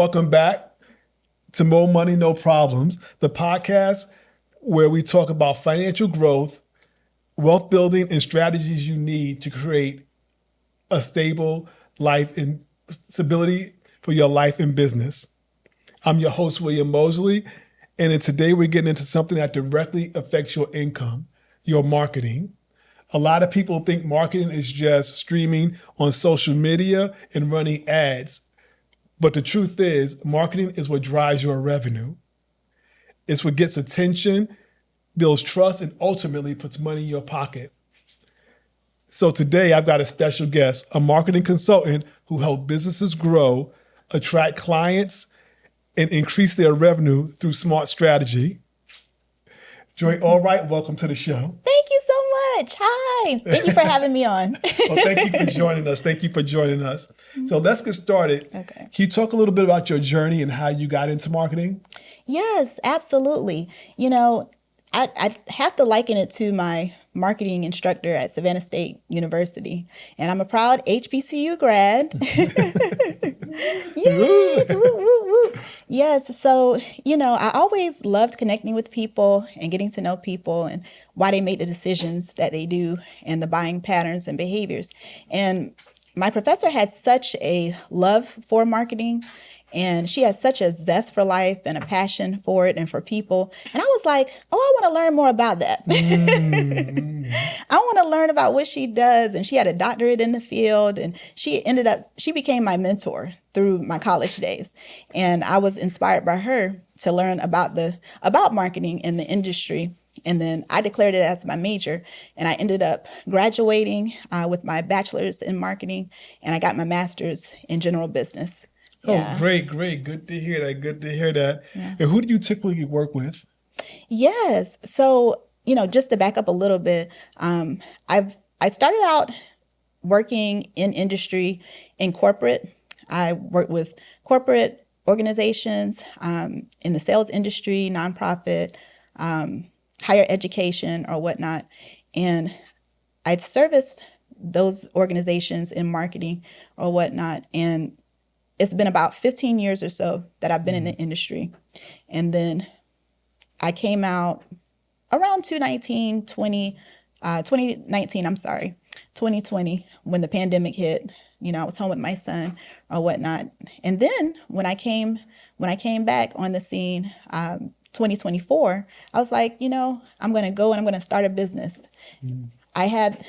welcome back to More Money, No Problems, the podcast where we talk about financial growth, wealth building, and strategies you need to create a stable life and stability for your life and business. I'm your host, William Mosley, and today we're getting into something that directly affects your income, your marketing. A lot of people think marketing is just streaming on social media and running ads. But the truth is, marketing is what drives your revenue. It's what gets attention, builds trust, and ultimately puts money in your pocket. So today I've got a special guest, a marketing consultant who helps businesses grow, attract clients, and increase their revenue through smart strategy. Joy, all right, welcome to the show. Thank you so much. Hi. Thank you for having me on. Well, thank you for joining us. Thank you for joining us. So let's get started. Okay. Can you talk a little bit about your journey and how you got into marketing? Yes, absolutely. You know, I have to liken it to my marketing instructor at Savannah State University. And I'm a proud HBCU grad. Yes, woo, woo, woo. Yes, so, you know, I always loved connecting with people and getting to know people and why they make the decisions that they do and the buying patterns and behaviors. And my professor had such a love for marketing, and she had such a zest for life and a passion for it and for people. And I was like, oh, I want to learn more about that. I want to learn about what she does. And she had a doctorate in the field, and she became my mentor through my college days. And I was inspired by her to learn about marketing in the industry. And then I declared it as my major, and I ended up graduating with my bachelor's in marketing, and I got my master's in general business. Yeah. Oh, great. Good to hear that. Yeah. And who do you typically work with? Yes. So, you know, just to back up a little bit, I started out working in industry in corporate. I worked with corporate organizations in the sales industry, nonprofit, higher education or whatnot. And I'd serviced those organizations in marketing or whatnot. And it's been about 15 years or so that I've been in the industry. And then I came out around 2020, when the pandemic hit. You know, I was home with my son or whatnot. And then when I came back on the scene, 2024, I was like, you know, I'm going to go and I'm going to start a business. I had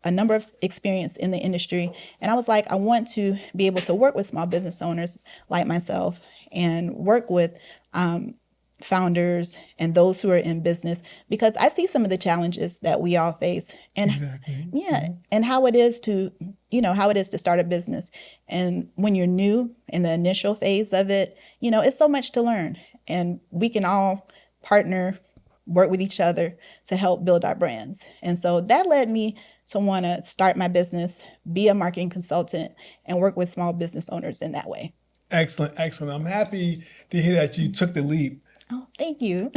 a number of experience in the industry, and I was like, I want to be able to work with small business owners like myself and work with founders and those who are in business, because I see some of the challenges that we all face, and and how it is to start a business. And when you're new in the initial phase of it, you know, it's so much to learn, and we can all partner, work with each other to help build our brands. And so that led me to want to start my business, be a marketing consultant, and work with small business owners in that way. Excellent. I'm happy to hear that you took the leap. Oh, thank you.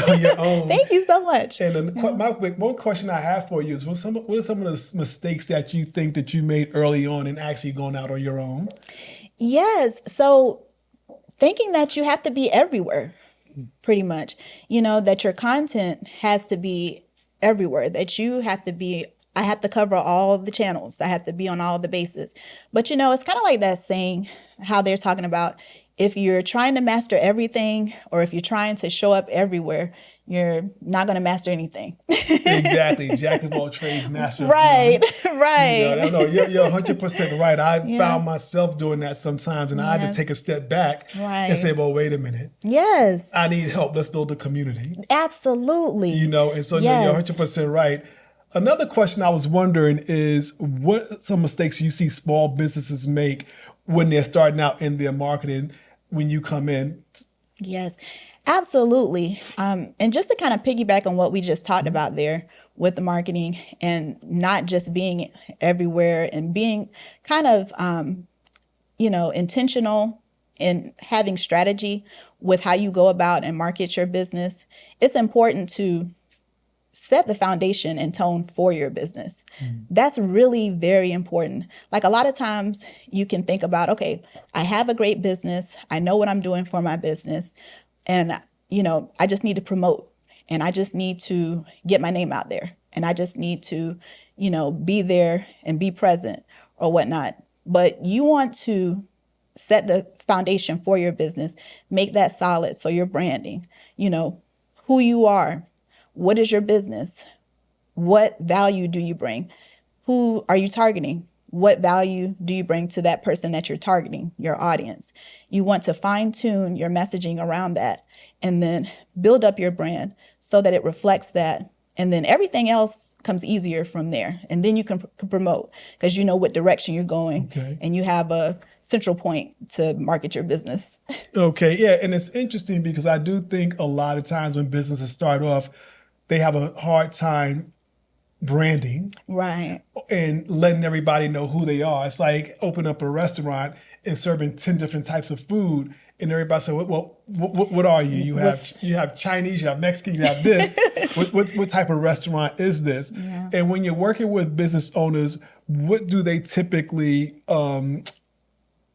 On your own. Thank you so much. And one question I have for you is, what are some of the mistakes that you think that you made early on in actually going out on your own? Yes. So thinking that you have to be everywhere. Pretty much, you know, that your content has to be everywhere, that I have to cover all the channels. I have to be on all the bases. But, you know, it's kind of like that saying, how they're talking about, if you're trying to master everything, or if you're trying to show up everywhere, you're not going to master anything. Exactly. Jack of all trades, master of none. Right. You know, you're 100% right. I found myself doing that sometimes, and I had to take a step back and say, well, wait a minute. Yes. I need help. Let's build a community. Absolutely. You know, and so you're 100% right. Another question I was wondering is, what are some mistakes you see small businesses make when they're starting out in their marketing when you come in? Yes, absolutely. And just to kind of piggyback on what we just talked about there with the marketing, and not just being everywhere and being kind of, intentional in having strategy with how you go about and market your business. It's important to set the foundation and tone for your business. That's really very important. Like a lot of times you can think about, okay, I have a great business. I know what I'm doing for my business. And, I just need to promote and I just need to get my name out there. And I just need to, be there and be present or whatnot. But you want to set the foundation for your business, make that solid. So your branding, who you are, what is your business? What value do you bring? Who are you targeting? What value do you bring to that person that you're targeting, your audience? You want to fine tune your messaging around that and then build up your brand so that it reflects that. And then everything else comes easier from there. And then you can promote because you know what direction you're going and you have a central point to market your business. Okay, yeah. And it's interesting because I do think a lot of times when businesses start off, they have a hard time branding. Right. And letting everybody know who they are. It's like open up a restaurant and serving 10 different types of food. And everybody said, well, what are you? You have Chinese, you have Mexican, you have this. what type of restaurant is this? Yeah. And when you're working with business owners, what do they typically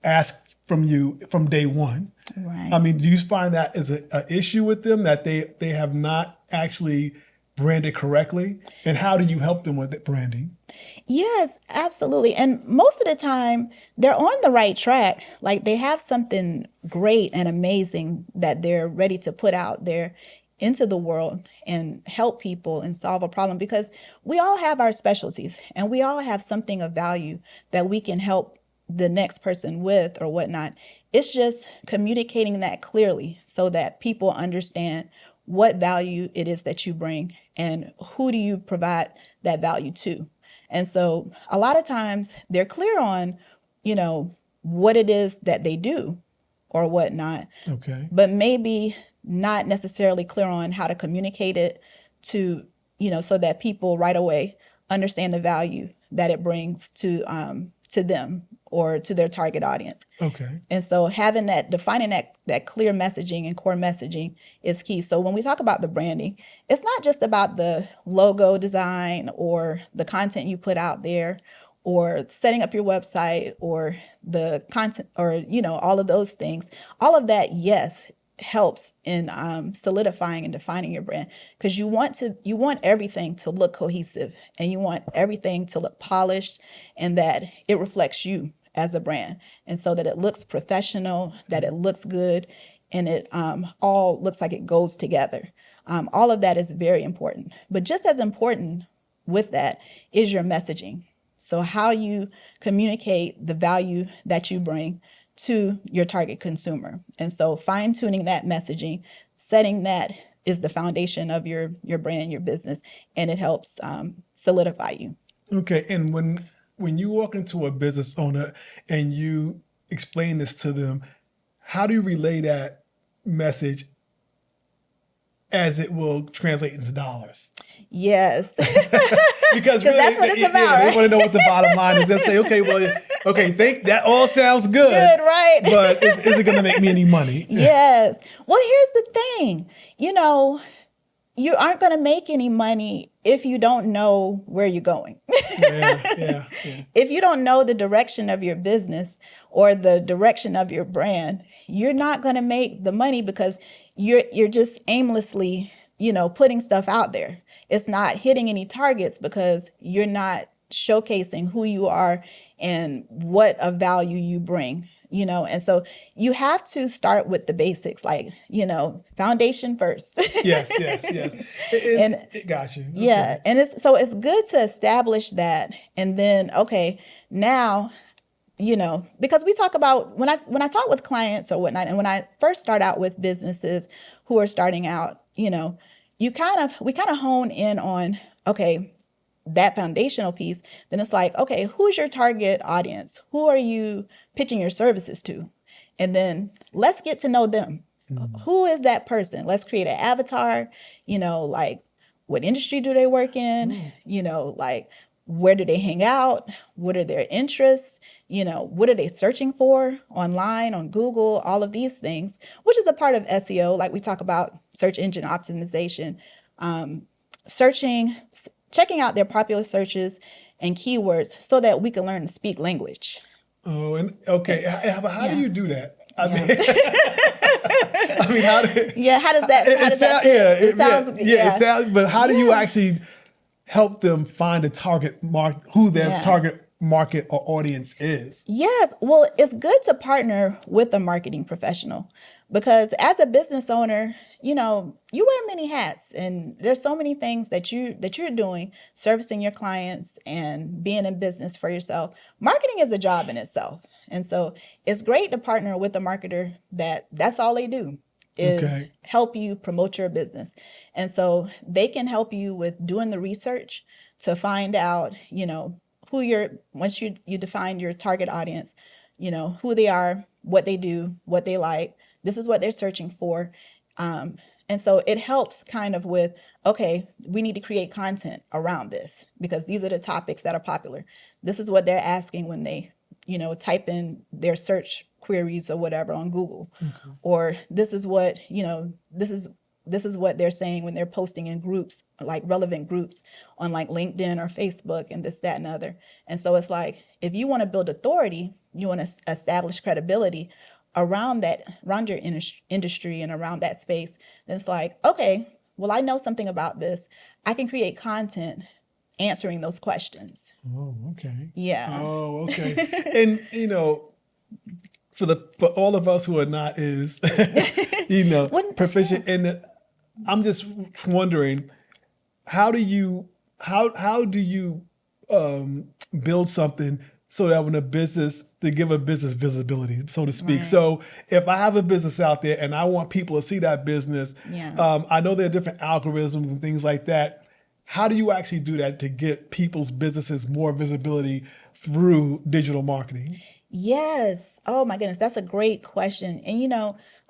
ask from you from day one? Right. I mean, do you find that is an issue with them that they have not actually branded correctly? And how do you help them with that branding? Yes, absolutely. And most of the time, they're on the right track. Like they have something great and amazing that they're ready to put out there into the world and help people and solve a problem because we all have our specialties and we all have something of value that we can help the next person with or whatnot. It's just communicating that clearly so that people understand what value it is that you bring and who do you provide that value to. And so a lot of times they're clear on, what it is that they do or whatnot. Okay. But maybe not necessarily clear on how to communicate it to, so that people right away understand the value that it brings to them or to their target audience. Okay. And so defining that clear messaging and core messaging is key. So when we talk about the branding, it's not just about the logo design or the content you put out there or setting up your website or the content or, all of those things. All of that, yes, helps in solidifying and defining your brand because you want everything to look cohesive and you want everything to look polished and that it reflects you as a brand. And so that it looks professional, that it looks good, and it all looks like it goes together. All of that is very important. But just as important with that is your messaging. So how you communicate the value that you bring to your target consumer. And so fine-tuning that messaging, setting that is the foundation of your brand, your business, and it helps solidify you. Okay. And when you walk into a business owner and you explain this to them, how do you relay that message as it will translate into dollars? Yes. Because really, that's what it's about, right? They want to know what the bottom line is. They'll say, think that all sounds good. Good, right? But is it going to make me any money? Yes. Well, here's the thing. You aren't going to make any money if you don't know where you're going. Yeah. If you don't know the direction of your business or the direction of your brand, you're not going to make the money because you're just aimlessly, putting stuff out there. It's not hitting any targets because you're not showcasing who you are and what of value you bring. And so you have to start with the basics, like, foundation first. Yes. It got you. Okay. Yeah. And it's good to establish that. And then, okay, now, because we talk about when I talk with clients or whatnot, and when I first start out with businesses who are starting out, we kind of hone in on, okay, that foundational piece, then it's like, okay, who's your target audience? Who are you pitching your services to? And then let's get to know them. Mm-hmm. Who is that person? Let's create an avatar, like what industry do they work in? Mm-hmm. Like where do they hang out? What are their interests? What are they searching for online, on Google, all of these things, which is a part of SEO. Like we talk about search engine optimization. checking out their popular searches and keywords so that we can learn to speak language. Oh, and okay. But how do Yeah. you do that? I Yeah. mean, I mean, how do? Yeah, how does that fit? Yeah, It sounds it sounds. But how do you Yeah. actually help them find a target who their Yeah. target market or audience is? Yes. Well, it's good to partner with a marketing professional because as a business owner, you wear many hats and there's so many things that you're doing, servicing your clients and being in business for yourself. Marketing is a job in itself. And so it's great to partner with a marketer that's all they do is Okay. help you promote your business. And so they can help you with doing the research to find out, once you define your target audience, who they are, what they do, what they like. This is what they're searching for. And so it helps kind of with, okay, we need to create content around this because these are the topics that are popular. This is what they're asking when they, type in their search queries or whatever on Google. Okay. Or this is what, this is what they're saying when they're posting in groups, like relevant groups on like LinkedIn or Facebook and this, that, and other. And so it's like, if you want to build authority, you want to establish credibility around your industry and around that space, then it's like, okay, well, I know something about this. I can create content answering those questions. Oh, okay. Yeah. Oh, okay. And for all of us who are not as proficient in it, I'm just wondering, how do you build something so that to give a business visibility, so to speak. Right. So if I have a business out there and I want people to see that business, I know there are different algorithms and things like that. How do you actually do that to get people's businesses more visibility through digital marketing? Yes. Oh my goodness, that's a great question. And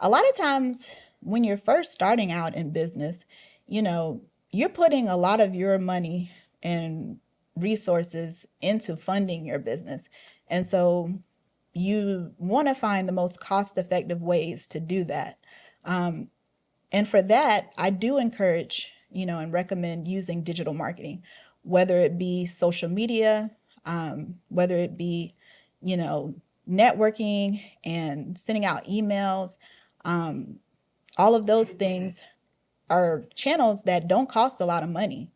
a lot of times when you're first starting out in business, you're putting a lot of your money and resources into funding your business. And so you want to find the most cost-effective ways to do that. And for that, I do encourage, and recommend using digital marketing, whether it be social media, whether it be, networking and sending out emails. All of those things are channels that don't cost a lot of money.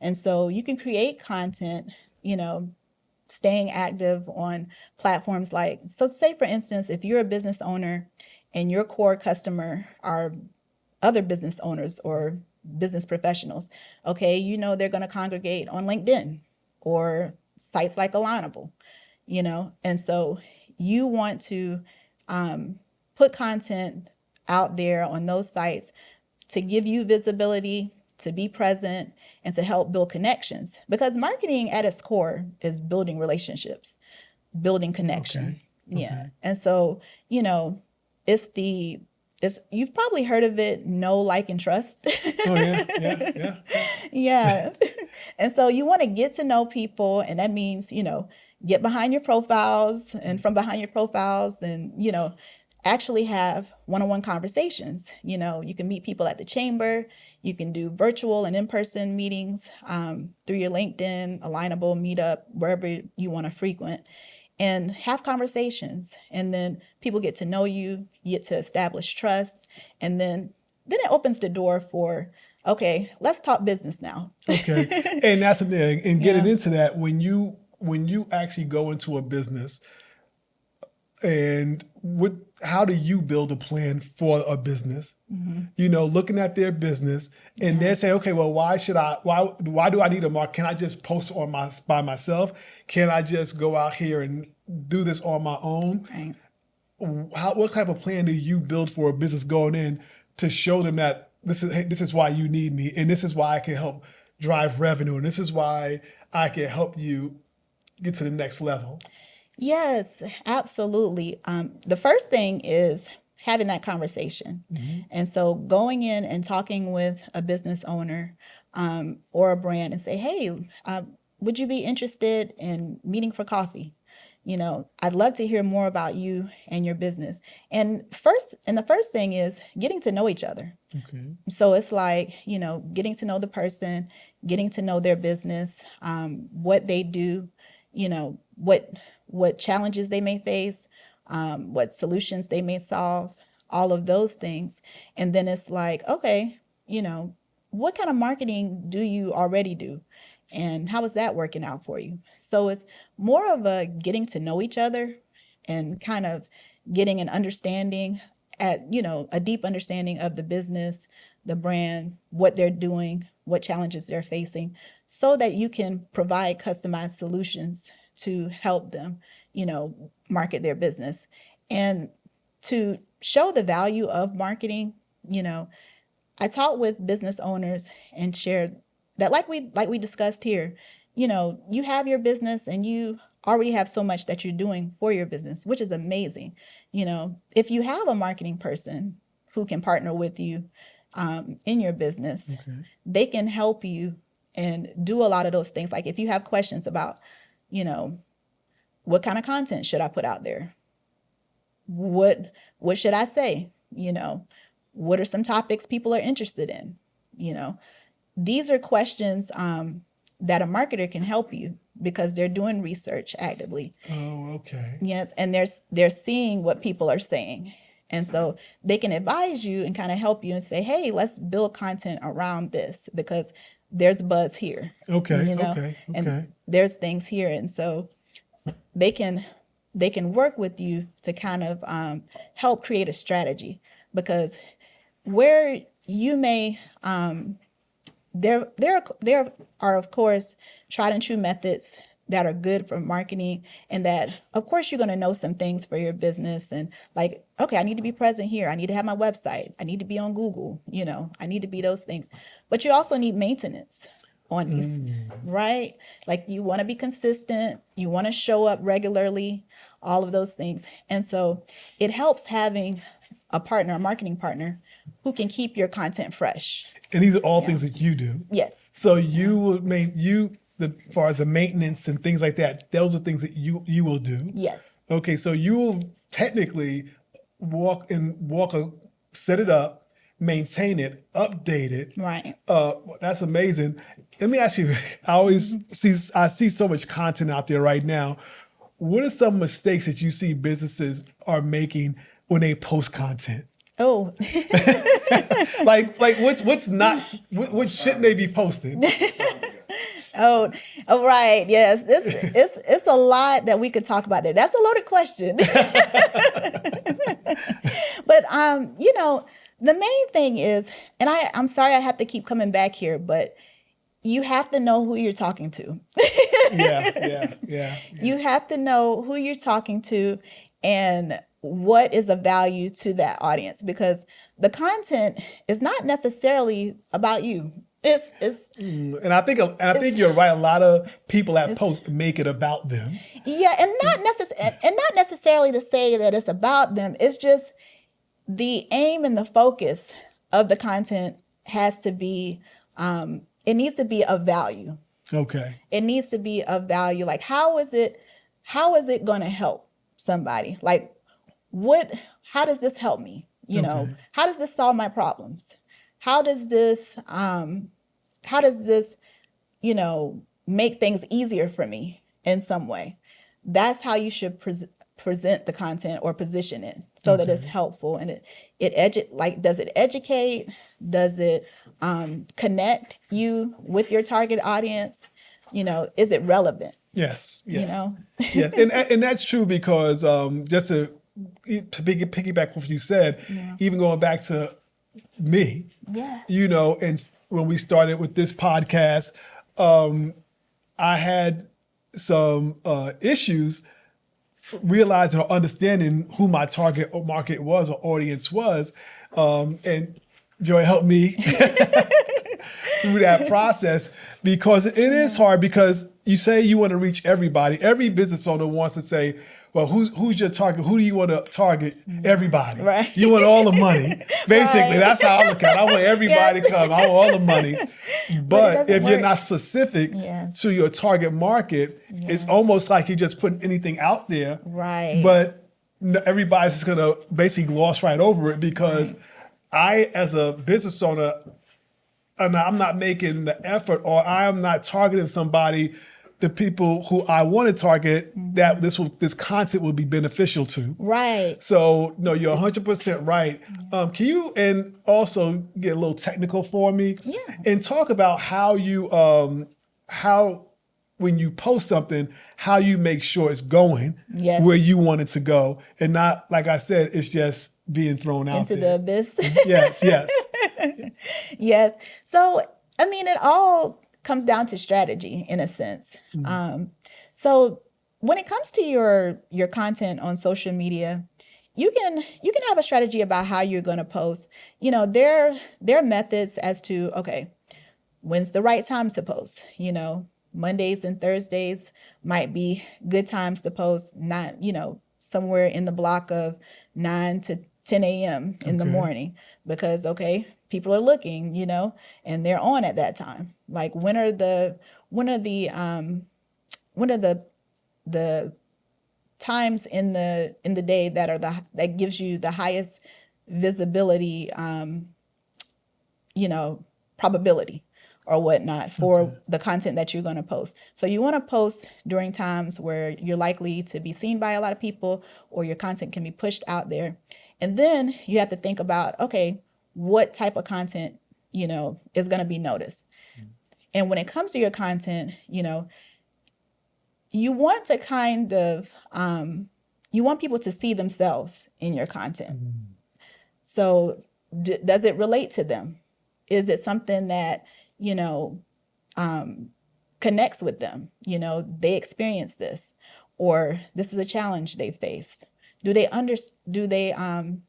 And so you can create content, staying active on platforms so say for instance, if you're a business owner and your core customer are other business owners or business professionals, okay, they're going to congregate on LinkedIn or sites like Alignable, and so you want to put content out there on those sites to give you visibility, to be present, and to help build connections. Because marketing at its core is building relationships, building connection. Okay. Yeah. And so, you've probably heard of it, know, like, and trust. Oh, yeah. Yeah. And so you want to get to know people, and that means, get behind your profiles and from behind your profiles and, actually have one-on-one conversations. You can meet people at the chamber. You can do virtual and in-person meetings through your LinkedIn, Alignable, Meetup, wherever you want to frequent, and have conversations. And then people get to know you, you get to establish trust, and then it opens the door for, okay, let's talk business now. Okay. And that's the thing. And getting into that, when you actually go into a business, and how do you build a plan for a business? Mm-hmm. Looking at their business and then say, okay, well, why do I need a market? Can I just post by myself? Can I just go out here and do this on my own? Right. What type of plan do you build for a business going in to show them that this is why you need me, and this is why I can help drive revenue, and this is why I can help you get to the next level? Yes, absolutely. The first thing is having that conversation. Mm-hmm. And so going in and talking with a business owner or a brand and say, hey, would you be interested in meeting for coffee? I'd love to hear more about you and your business. And the first thing is getting to know each other. Okay. So it's like, getting to know the person, getting to know their business, what they do, what challenges they may face, what solutions they may solve, all of those things. And then it's like, okay, what kind of marketing do you already do? And how is that working out for you? So it's more of a getting to know each other and kind of getting an understanding a deep understanding of the business, the brand, what they're doing, what challenges they're facing, so that you can provide customized solutions to help them, market their business. And to show the value of marketing, I talk with business owners and share that, like we discussed here, you have your business and you already have so much that you're doing for your business, which is amazing. If you have a marketing person who can partner with you in your business, they can help you and do a lot of those things. Like if you have questions about, what kind of content should I put out there? What should I say? What are some topics people are interested in? These are questions that a marketer can help you because they're doing research actively. Oh, okay. Yes, and they're seeing what people are saying. And so they can advise you and kind of help you and say, hey, let's build content around this because there's buzz here. Okay, okay. And there's things here. And so they can work with you to kind of help create a strategy, because where you may there are of course tried and true methods that are good for marketing, and that of course you're going to know some things for your business, and like, okay, I need to be present here, I need to have my website, I need to be on Google, I need to be those things. But you also need maintenance on these, right? Like you want to be consistent, you want to show up regularly, all of those things. And so it helps having a marketing partner who can keep your content fresh. And these are all things that you do. Yes. So you will as far as the maintenance and things like that, those are things that you will do. Yes. Okay, so you will technically set it up, maintain it, update it. Right. That's amazing. Let me ask you, I see so much content out there right now. What are some mistakes that you see businesses are making when they post content? Oh. like what shouldn't they be posting? Oh, right. Yes. It's a lot that we could talk about there. That's a loaded question. But, the main thing is, and I'm sorry I have to keep coming back here, but you have to know who you're talking to. Yeah. You have to know who you're talking to and what is of value to that audience, because the content is not necessarily about you. And I think you're right. A lot of people that post make it about them. Yeah, and not necessarily to say that it's about them. It's just the aim and the focus of the content has to be, it needs to be of value. Okay. It needs to be of value. Like, how is it going to help somebody? Like, how does this help me? How does this solve my problems? How does this, make things easier for me in some way? That's how you should present the content or position it so that it's helpful. And does it educate? Does it connect you with your target audience? Is it relevant? Yes. Yes. And that's true, because just to piggyback what you said, even going back to me, and when we started with this podcast, I had some issues realizing or understanding who my target market was or audience was. And Joy helped me through that process, because it is hard, because you say you want to reach everybody. Every business owner wants to say, well, who's your target? Who do you want to target? Everybody. Right. You want all the money. Basically, Right. that's how I look at it. I want everybody to come. I want all the money. But doesn't if you're work. not specific Yes. to your target market, it's almost like you're just putting anything out there. Right. But everybody's just going to basically gloss right over it because I, as a business owner, and I'm not making the effort, or I am not targeting somebody, the people who I want to target, that this content will be beneficial to. Right. So no, you're 100% right. Can you and also get a little technical for me? Yeah. And talk about how you how when you post something, how you make sure it's going Yes. where you want it to go, and not, like I said, it's just being thrown out Into there. the abyss. Yes, yes. Yes. So, I mean, it all comes down to strategy in a sense. So when it comes to your content on social media, you can have a strategy about how you're going to post. You know, there are methods as to, okay, when's the right time to post? You know, Mondays and Thursdays might be good times to post, not, you know, somewhere in the block of 9 to 10 a.m. in the morning, because, okay, people are looking, you know, and they're on at that time. Like when are the times in the day that gives you the highest visibility, you know, probability or whatnot for the content that you're going to post. So you want to post during times where you're likely to be seen by a lot of people, or your content can be pushed out there. And then you have to think about, okay, what type of content, you know, is going to be noticed. And when it comes to your content, you know, you want to kind of, you want people to see themselves in your content. So does it relate to them? Is it something that, you know, connects with them? You know, they experience this, or this is a challenge they faced. Do they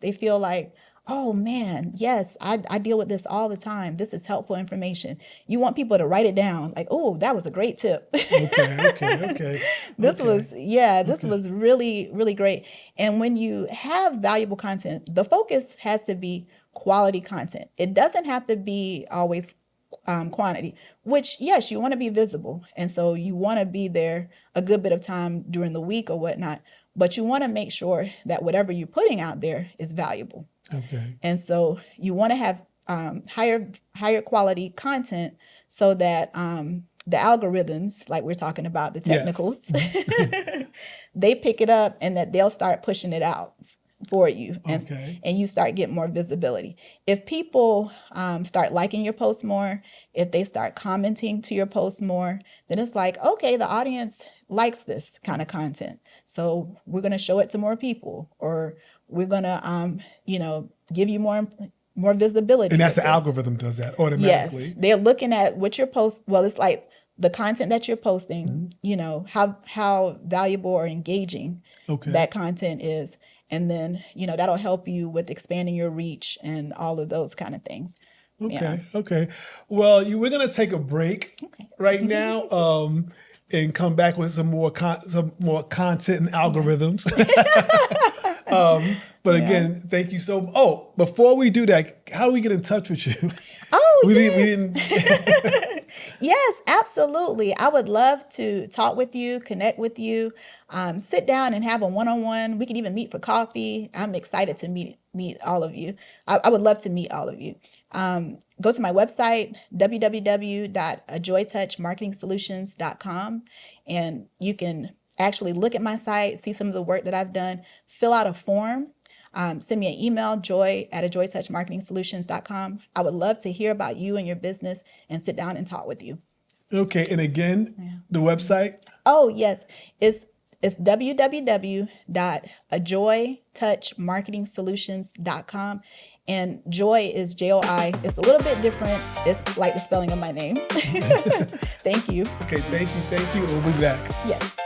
they feel like, oh man, yes, I deal with this all the time. This is helpful information. You want people to write it down, like, oh, that was a great tip. Okay. This was really, really great. And when you have valuable content, the focus has to be quality content. It doesn't have to be always quantity, which, yes, you want to be visible. And so you want to be there a good bit of time during the week or whatnot, but you want to make sure that whatever you're putting out there is valuable. Okay. And so you want to have higher quality content so that the algorithms, like we're talking about, the technicals, they pick it up and that they'll start pushing it out for you, and you start getting more visibility. If people start liking your posts more, if they start commenting to your posts more, then it's like, okay, the audience likes this kind of content, so we're going to show it to more people, or we're going to, you know, give you more visibility. And that's the algorithm does that automatically. Yes, they're looking at what you're posting. Well, it's like the content that you're posting, you know, how valuable or engaging that content is. And then, you know, that'll help you with expanding your reach and all of those kind of things. Okay. Well, we're going to take a break right now and come back with some more content and algorithms. But again, thank you so much. Oh, before we do that, how do we get in touch with you? Oh, we didn't. Yes, absolutely. I would love to talk with you, connect with you, sit down and have a one-on-one. We could even meet for coffee. I'm excited to meet all of you. I would love to meet all of you. Go to my website, www.ajoytouchmarketingsolutions.com, and you can actually look at my site, see some of the work that I've done, fill out a form. Send me an email, joy@ajoytouchmarketingsolutions.com. I would love to hear about you and your business and sit down and talk with you. Okay. And again, the website? Oh, yes. It's www.ajoytouchmarketingsolutions.com. And Joy is J-O-I. It's a little bit different. It's like the spelling of my name. Thank you. Okay. Thank you. We'll be back. Yes.